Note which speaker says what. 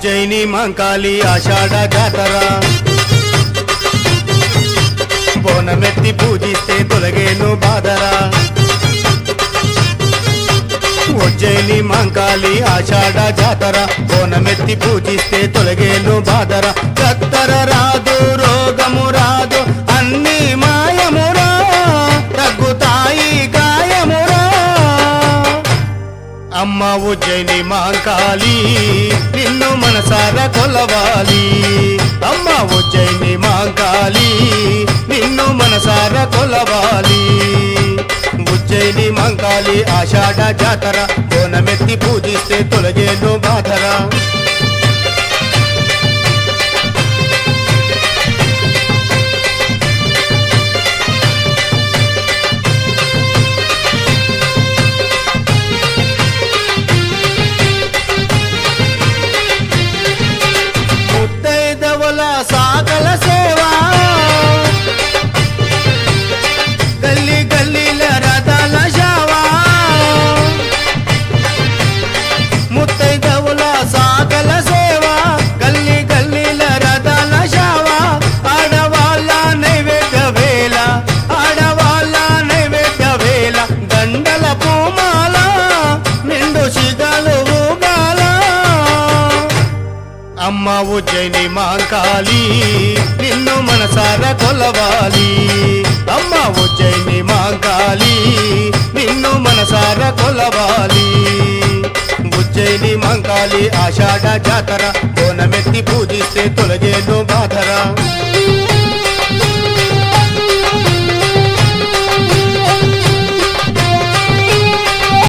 Speaker 1: ఉజ్జయిని మంకాళి ఆషాఢ జాతర బోనమెత్తి పూజిస్తే తొలగేను బాధరా ఉజ్జయిని మంకాళి ఆషాఢ జాతర బోనమెత్తి పూజిస్తే తొలగేను బాధరా కత్తర రాదు రోగము రాదు అన్ని మాయమురా తగ్గుతాయి గాయమురా అమ్మ ఉజ్జయిని మంకాళి నిన్ను మనసారా కొలవాలి అమ్మ ఉజ్జయిని మంకాళి నిన్ను మనసారా కొలవాలి ఉజ్జయిని మంకాళి ఆషాఢ జాతర బోనమెత్తి పూజిస్తే తొలగేను బాధరా ముత్తైదవుల సాగల సేవా గల్లీ గల్లీల రథాల షావా ముత్తైదవుల సాగల సేవా గల్లీ గల్లీల రథాల షావా ఆడవాళ్ళ నైవేద్య వేళ ఆడవాళ్ళ నైవేద్య వేళ దండల పూమాల నిండు సిగలు ఊగాల అమ్మ ఉజ్జయిని మంకాళి నిన్ను మనసారా కొలవాలి అమ్మ ఉజ్జయిని మంకాళి నిన్ను మనసారా కొలవాలి ఉజ్జయిని మంకాళి ఆషాఢ జాతర బోనమెత్తి పూజిస్తే తొలగేను బాధరా